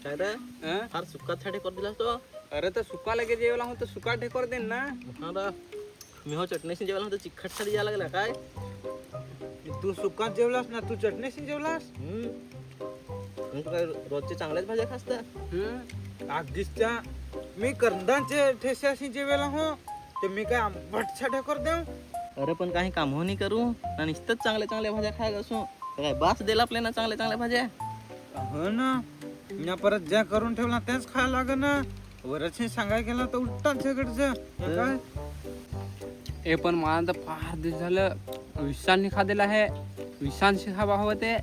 काय रे फार सुका साठी कर दिलास तो. अरे तर सुका लगे जेवला हो तर सुका ठेकर देन ना. हा रा मी हो चटणीशी जेवला होतं चिकट साठी यायला लागला काय. तू सुका जेवलास ना, तू चटणीशी जेवलास. तू काय रोजचे चांगल्याच भाज्या खासता. आधीच्या मी करंदाचे ठेस्याशी जेवेला हो ते मी काय आंबटच्या ठेकर देऊ. अरे पण काही काम हो नाही करू ना, नुसतंच चांगल्या चांगल्या भाज्या खायला असू काय बास दिला आपल्याला चांगल्या चांगल्या भाज्या. हो ना, मी परत ज्या करून ठेवला त्याच खायला लागेल ना. वरच सांगाय गेला तर उलटाच झगडचं काय. हे पण मला तर फार दिवस झालं विषांनी खाल्लेलं आहे. विषांशी खावा हवं ते.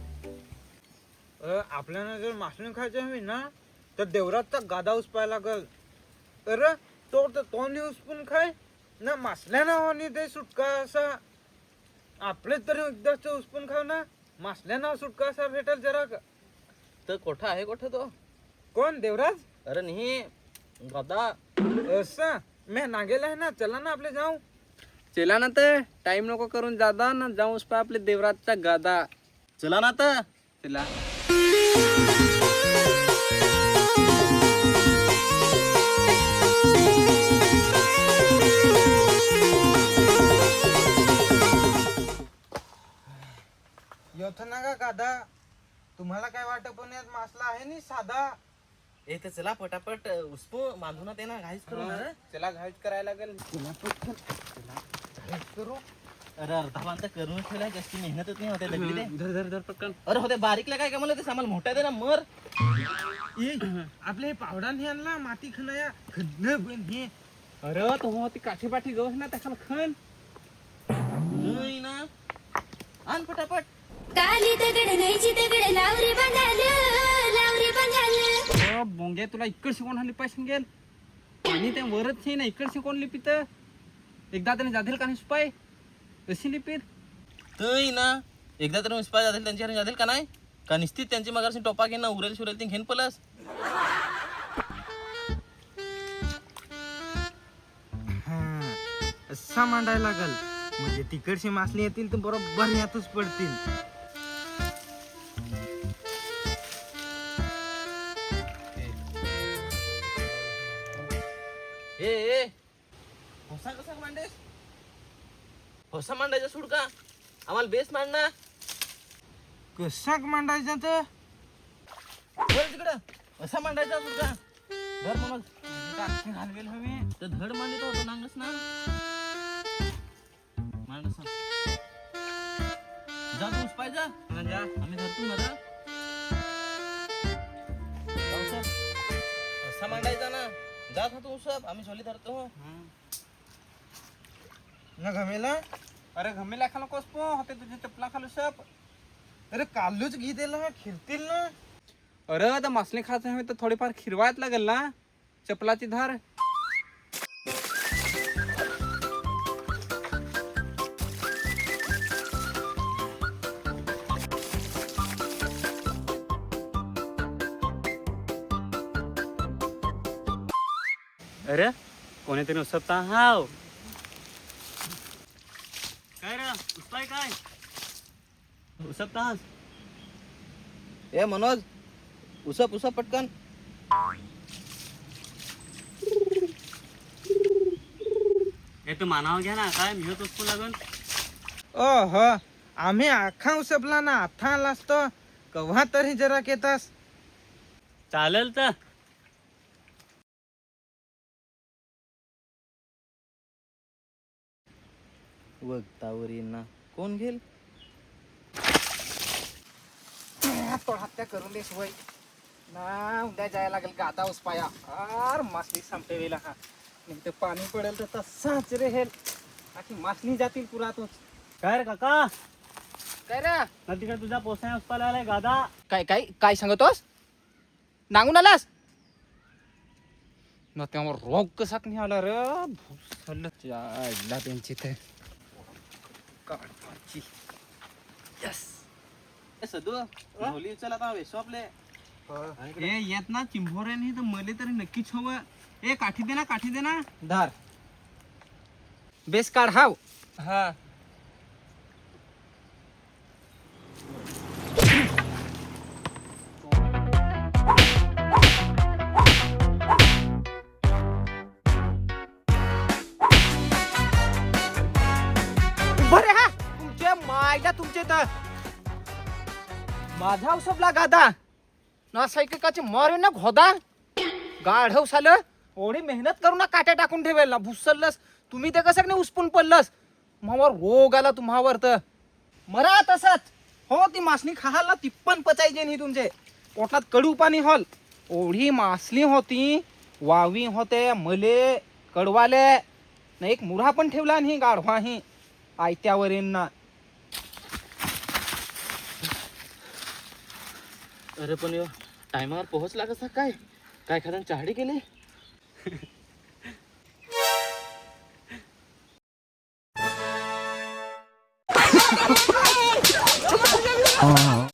आपल्याला जर मासळी खायची हवी ना तर देवरातचा गादा उसपायला लागल. अरे तो तर तोंडी उसपून खाय ना, मासल्याना होणी ते सुटका असा. आपले तरी एकदाच उसपून खाव ना, मासल्याना सुटका असा भेटेल जरा. तर कोठा आहे कोठं तो. कोण देवराज. अरे नाही गदा. असं मी नागेला आहे ना, चला ना आपले जाऊ. चला ना तर टाइम नको करून जादा ना, जाऊ उस आपले देवराजचा गादा. चला ना तर. चला. योथ ना का गादा, तुम्हाला काय वाटत पण यात मासला आहे नी साधा. ए तर चला पटापट उसपू बांधून ते ना घाईच करू ना. त्याला घाईच करायला लागेल. करू. अरे अर्धा बांधता करून ठेवलाय, जास्ती मेहनतच नाही होते दगडी ते. धर धर धर पटकन. अरे होते बारीकला काय म्हणलं ते सामान मोठा दे ना मर. आपले पावडा नाही आणला माती खणाया खणं पण हे. अरे तो हो ती काठी पाठी गवस ना त्याला खण. नाही ना आण पटापट. काली दगड न्यायची दगड लावरी बांधाल. बोंगे तुला इकडशी कोण हल्ली पैसे गेल आणि ते वरच आहे ना, इकडशी कोण लिपित. एकदा त्याने जाधील का नाही सुपाय तशी लिपित. तई ना एकदा तर उस्पा जातील त्यांच्या घरी जातील का नाही का निश्चित त्यांची मगाशी टोपा घेऊन ना उरेल सुरेल ती घेऊन पलस. असा मांडायला लागल म्हणजे तिकडची मासली येतील तर बरोबर यातच पडतील. ए होसा कसा मांडेस. होसा मांडायचा सूड का आम्हाला बेस मांडना. कशाक मांडायचं तर तिकडं असा मांडायचा सूड का. धर मग घालवेल हवे तर धड मांडित होतो नांगस ना. मांडस जा तू उस पाहिजे जा आम्ही धरतो ना रे. जाऊ सर असा मांडायचा ना, जात होतो सब आम्ही झोली धरतो. ना घमेला. अरे घमेला खालो कोस पो होते तुझे चपला खालो सब. अरे कालूच घी दिला खिरतील ना. अरे तर मासले खायचं हवे तर थोडीफार खिरवायत लागेल ना चपलाची धार. अरे कोणीतरी उसपता हाव. काय रे उसपाय काय उसपतास. ए मनोज उसप उसप पटकन. हे तू मानावं घ्या ना काय मी होत उसपू लागून. हो आम्ही आखा उसपला ना आता आला असतो कव्हा तरी जरा येतास. चालेल तर. वक्तावर येईना कोण घेल. तो हत्या करून दे सोय ना, उद्या जायला लागेल गादा उसपाया. आर मासली संपते वेळेला हा नाही तर पाणी पडेल तर तसाच रेल. आखी मासली जातील पुरातच. काय रे काका काय रे ना तिकडे तुझा पोसाय उसपायला आलाय गादा. काय काय काय सांगतोस. नांगून आलास ना त्यावर रोग कसा नाही आला रे. त्यांची ते काढची. सदू झोली चला आता वेसो आपले. ए येत ना चिंभोरे नाही तर मले तरी नक्कीच हवं. ए काठी दे ना काठी दे ना. धार बेस काढ हाव. हा आयडिया तुमचे तर माझा उसपला गादा ना सायकाचे मारे ना घोदा गाढव सालं एवढी मेहनत करू ना काट्या टाकून ठेवेल ना भुसलस तुम्ही ते कसं नाही उचपून पडलस मावर रोग आला तुम्हावर तर मरा तसंच हो ती मासणी खाल ना ती पण पचायची नाही तुमचे पोटात कडू पाणी हॉल एवढी मासली होती वावी होते मले कडवाले ना एक मुरा पण ठेवला नाही गाढवा ही आयत्यावर ना अरे पण यो टायमावर पोहोचला कसा काय काय खरं चहाडी केली Oh.